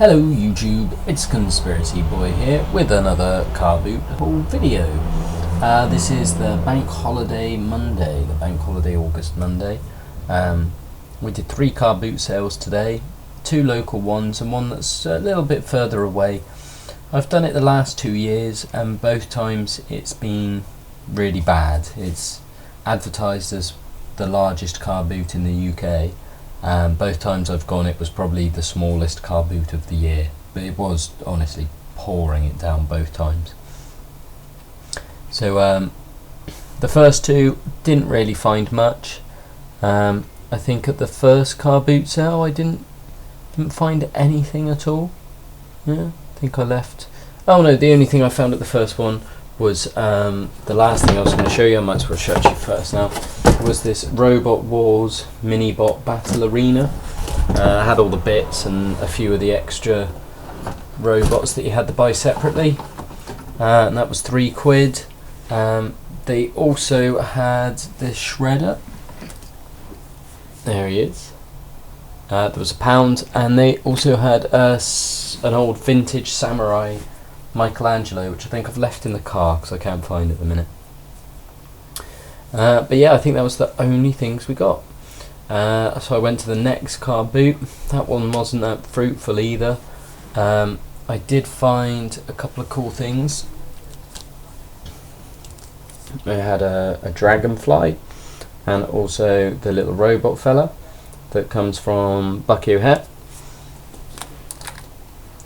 Hello YouTube, it's Conspiracy Boy here with another car boot haul video. This is the Bank Holiday Monday, the Bank Holiday August Monday. We did 3 car boot sales today, 2 local ones and one that's a little bit further away. I've done it the last 2 years and both times it's been really bad. It's advertised as the largest car boot in the UK. Both times I've gone it was probably the smallest car boot of the year, but it was honestly pouring it down both times. So the first 2 didn't really find much. I think at the first car boot sale I didn't find anything at all. Yeah, I think I left. Oh no, the only thing I found at the first one was the last thing I was going to show you. I might as well show it you first now. Was this Robot Wars Minibot Battle Arena. Had all the bits and a few of the extra robots that you had to buy separately, and that was £3. They also had this shredder. There he is. There was £1, and they also had an old vintage samurai Michelangelo, which I think I've left in the car because I can't find it at the minute. But yeah, I think that was the only things we got. So I went to the next car boot. That one wasn't that fruitful either. I did find a couple of cool things. I had a dragonfly and also the little robot fella that comes from Bucky O'Hare,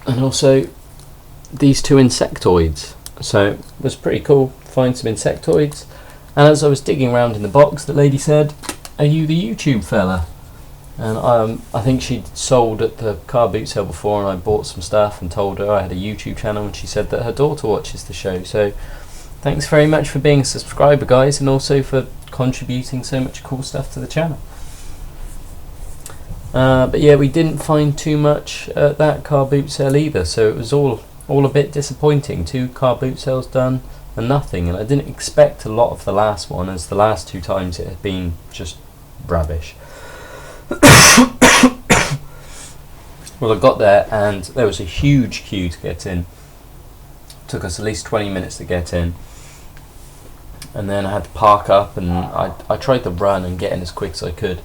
and also these 2 insectoids. So it was pretty cool to find some insectoids. And as I was digging around in the box, the lady said, "Are you the YouTube fella?" And I think she'd sold at the car boot sale before, and I bought some stuff and told her I had a YouTube channel, and she said that her daughter watches the show. So thanks very much for being a subscriber, guys, and also for contributing so much cool stuff to the channel. But yeah, we didn't find too much at that car boot sale either, so it was all a bit disappointing. 2 car boot sales done and nothing, and I didn't expect a lot of the last one, as the last 2 times it had been just rubbish. Well, I got there and there was a huge queue to get in. Took us at least 20 minutes to get in, and then I had to park up, and I tried to run and get in as quick as I could.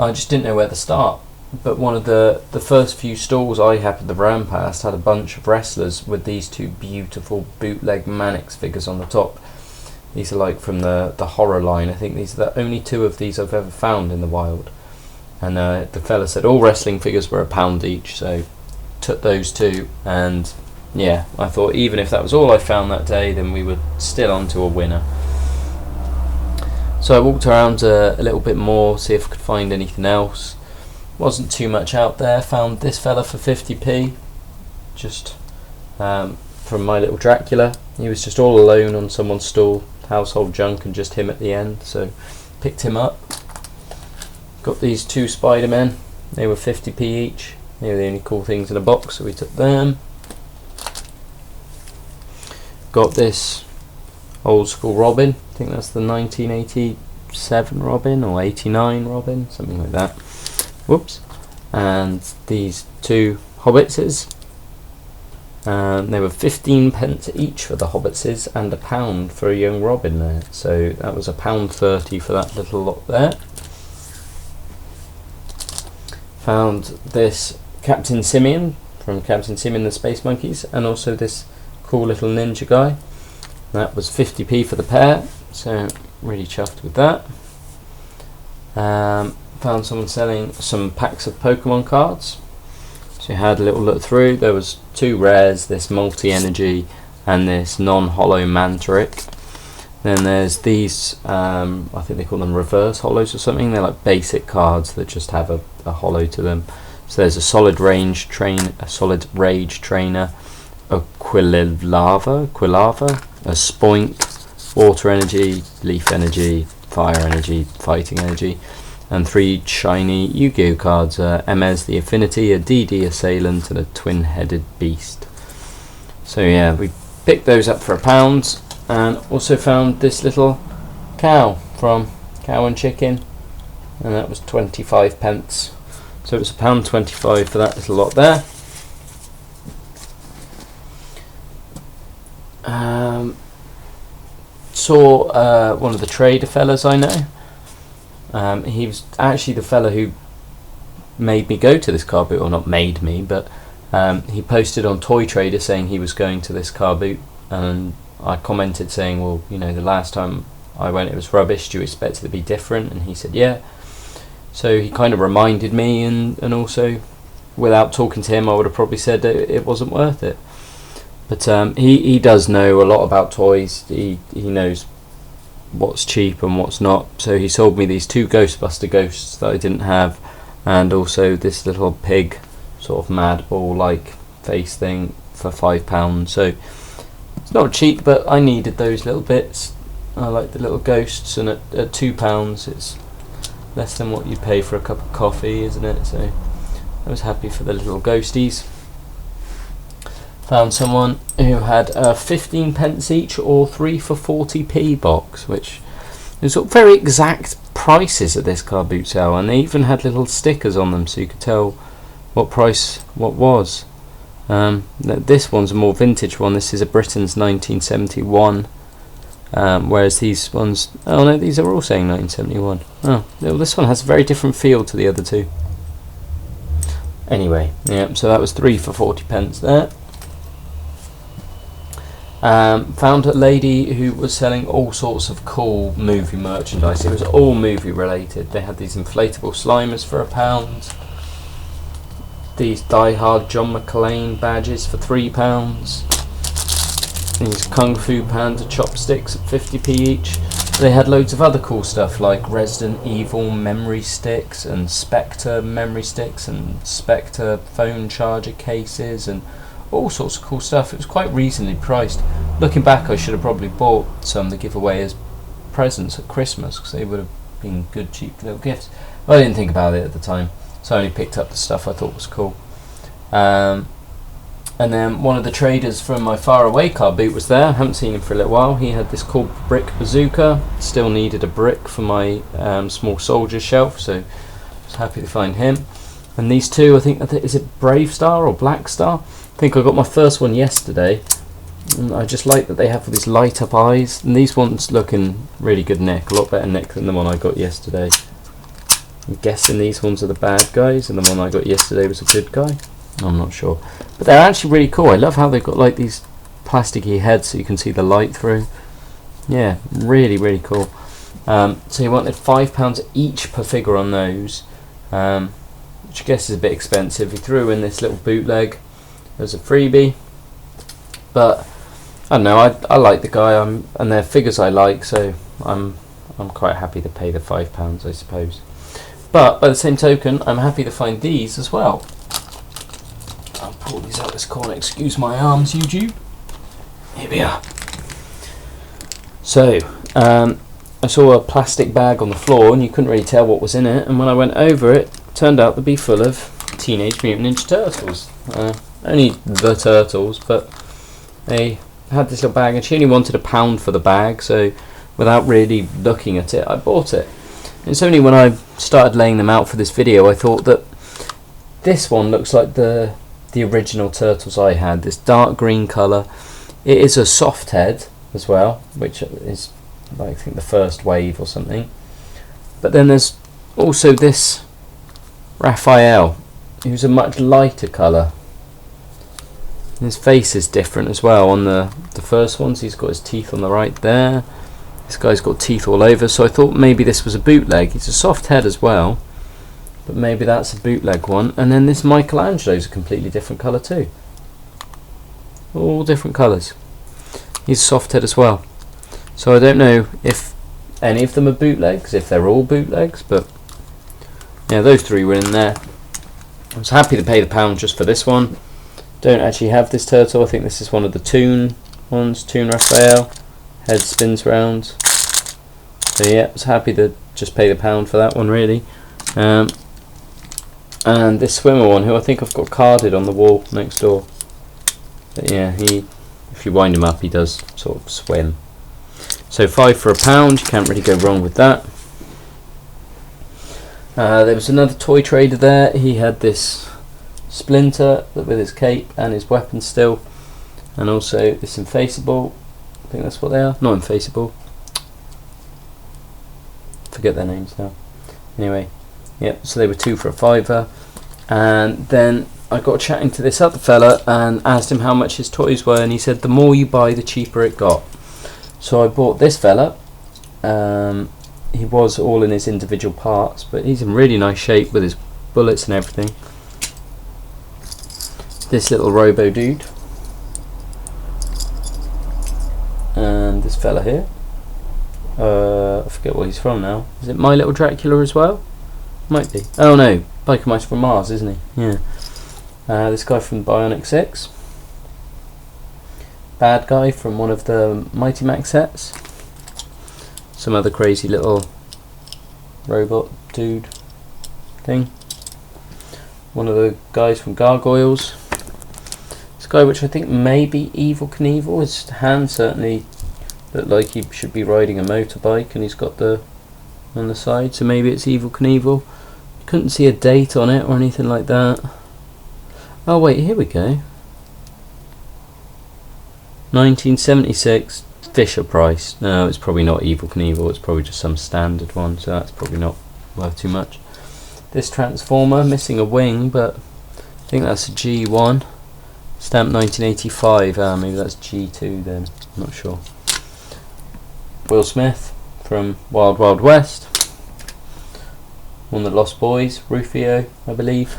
I just didn't know where to start. But one of the first few stalls I happened to run past had a bunch of wrestlers with these 2 beautiful bootleg Mannix figures on the top. These are like from the horror line. I think these are the only 2 of these I've ever found in the wild. And the fella said all wrestling figures were £1 each, so took those 2. And yeah, I thought even if that was all I found that day, then we were still on to a winner. So I walked around a little bit more, see if I could find anything else. Wasn't too much out there. Found this fella for 50p, just from My Little Dracula. He was just all alone on someone's stall, household junk, and just him at the end, so picked him up. Got these 2 Spider-Men, they were 50p each. They were the only cool things in the box, so we took them. Got this old school Robin, I think that's the 1987 Robin or 89 Robin, something like that. Whoops. And these 2 Hobbitses, and they were 15p each for the Hobbitses and £1 for a young Robin there, so that was £1.30 for that little lot there. Found this Captain Simeon from Captain Simeon and the Space Monkeys, and also this cool little ninja guy. That was 50p for the pair, so really chuffed with that. Found someone selling some packs of Pokemon cards, so you had a little look through. There was 2 rares, this multi-energy and this non-hollow Mantric. Then there's these, I think they call them reverse hollows or something. They're like basic cards that just have a hollow to them. So there's a solid rage trainer, a Quilava, a Spoink, water energy, leaf energy, fire energy, fighting energy, and 3 shiny Yu-Gi-Oh cards, Mez the Affinity, a DD Assailant, and a Twin-Headed Beast. So yeah, we picked those up for £1, and also found this little cow from Cow and Chicken, and that was 25p. So it was £1.25 for that little lot there. saw one of the trader fellas I know. He was actually the fella who made me go to this car boot, or not made me, but he posted on Toy Trader saying he was going to this car boot, and I commented saying, well, you know, the last time I went it was rubbish, do you expect it to be different? And he said yeah. So he kind of reminded me, and also without talking to him I would have probably said that it wasn't worth it. But he does know a lot about toys. He knows what's cheap and what's not. So he sold me these 2 Ghostbuster ghosts that I didn't have, and also this little pig sort of mad ball like face thing for £5. So it's not cheap, but I needed those little bits. I like the little ghosts, and at £2 it's less than what you pay for a cup of coffee, isn't it? So I was happy for the little ghosties. Found someone who had 15 pence each or 3 for 40p box, which is sort of very exact prices at this car boot sale, and they even had little stickers on them so you could tell what price what was. This one's a more vintage one. This is a Britain's 1971, whereas these ones, oh no, these are all saying 1971. Oh, well, this one has a very different feel to the other two. Anyway, yeah, so that was 3 for 40 pence there. Found a lady who was selling all sorts of cool movie merchandise. It was all movie related. They had these inflatable Slimers for £1, these Die Hard John McClane badges for £3, these Kung Fu Panda chopsticks at 50p each. They had loads of other cool stuff like Resident Evil memory sticks and Spectre memory sticks and Spectre phone charger cases and all sorts of cool stuff. It was quite reasonably priced. Looking back, I should have probably bought some to give away as presents at Christmas, because they would have been good cheap little gifts. But I didn't think about it at the time, so I only picked up the stuff I thought was cool. And then one of the traders from my far away car boot was there. I haven't seen him for a little while. He had this cool brick bazooka. Still needed a brick for my small soldier shelf, so I was happy to find him. And these two, I think, is it Brave Star or Black Star? I think I got my first one yesterday, and I just like that they have these light up eyes, and these ones look in really good nick, a lot better nick than the one I got yesterday. I'm guessing these ones are the bad guys and the one I got yesterday was a good guy. I'm not sure, but they're actually really cool. I love how they've got like these plasticky heads so you can see the light through. Yeah, really cool. So you wanted £5 each per figure on those, which I guess is a bit expensive. He threw in this little bootleg as a freebie, but I don't know, I like the guy, and their figures I like, so I'm quite happy to pay the £5, I suppose. But by the same token, I'm happy to find these as well. I'll pull these out this corner, excuse my arms, YouTube. Here we are. So I saw a plastic bag on the floor and you couldn't really tell what was in it, and when I went over it, turned out to be full of Teenage Mutant Ninja Turtles. Only the turtles, but they had this little bag, and she only wanted £1 for the bag, so without really looking at it, I bought it. And it's only when I started laying them out for this video I thought that this one looks like the original turtles I had, this dark green colour. It is a soft head as well, which is like, I think the first wave or something. But then there's also this Raphael, who's a much lighter colour. His face is different as well. On the first ones, he's got his teeth on the right there. This guy's got teeth all over, so I thought maybe this was a bootleg. It's a soft head as well, but maybe that's a bootleg one. And then this Michelangelo's a completely different colour too. All different colours. He's a soft head as well. So I don't know if any of them are bootlegs, if they're all bootlegs, but yeah, those three were in there. I was happy to pay the £1 just for this one. Don't actually have this turtle. I think this is one of the Toon ones, Toon Raphael. Head spins round. So yeah, I was happy to just pay the £1 for that one, really. And this swimmer one, who I think I've got carded on the wall next door. But yeah, if you wind him up, he does sort of swim. So £5 for £1, you can't really go wrong with that. There was another toy trader there. He had this Splinter with his cape and his weapon still, and also this Infaceable. I think that's what they are. Not Infaceable. forget their names now. Anyway, yep, so they were 2 for £5. And then I got chatting to this other fella and asked him how much his toys were, and he said the more you buy, the cheaper it got. So I bought this fella. He was all in his individual parts, but he's in really nice shape with his bullets and everything. This little robo dude. And this fella here. I forget what he's from now. Is it My Little Dracula as well? Might be. Oh no, Biker Mice from Mars, isn't he? Yeah. This guy from Bionic 6. Bad guy from one of the Mighty Max sets. Some other crazy little robot dude thing. One of the guys from Gargoyles. This guy, which I think may be Evil Knievel. His hand certainly looked like he should be riding a motorbike, and he's got the on the side, so maybe it's Evil Knievel. Couldn't see a date on it or anything like that. Oh wait, here we go. 1976 Fisher Price. No, it's probably not Evil Knievel, it's probably just some standard one, so that's probably not worth too much. This Transformer, missing a wing, but I think that's a G1. Stamp 1985, maybe that's G2 then, I'm not sure. Will Smith from Wild Wild West. One of the Lost Boys, Rufio, I believe.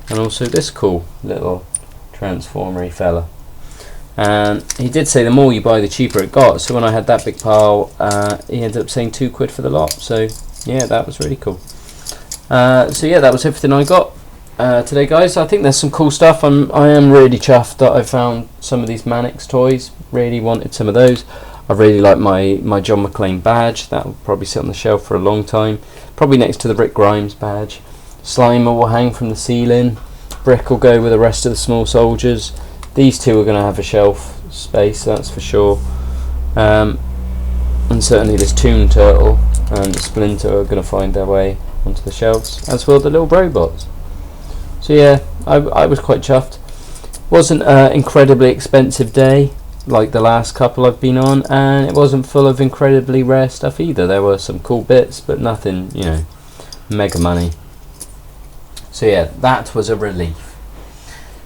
And also this cool little transformery fella. And he did say the more you buy, the cheaper it got. So when I had that big pile, he ended up saying £2 for the lot. So yeah, that was really cool. So yeah, that was everything I got today, guys. I think there's some cool stuff. I am really chuffed that I found some of these Mannix toys. Really wanted some of those. I really like my John McClane badge. That will probably sit on the shelf for a long time. Probably next to the Rick Grimes badge. Slimer will hang from the ceiling. Brick will go with the rest of the small soldiers. These two are going to have a shelf space, that's for sure. And certainly this Toon Turtle and the Splinter are going to find their way onto the shelves, as will the little robots. So yeah, I was quite chuffed. Wasn't an incredibly expensive day like the last couple I've been on, and it wasn't full of incredibly rare stuff either. There were some cool bits, but nothing, you know, mega money. So yeah, that was a relief.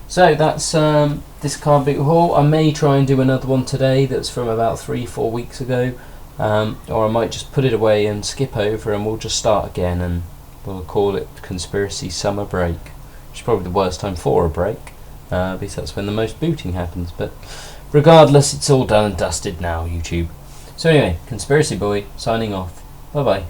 So that's this card boot haul. I may try and do another one today that's from about 3-4 weeks ago, or I might just put it away and skip over, and we'll just start again, and we'll call it Conspiracy Summer Break, which is probably the worst time for a break, because that's when the most booting happens. But regardless, it's all done and dusted now, YouTube. So anyway, Conspiracy Boy signing off. Bye bye.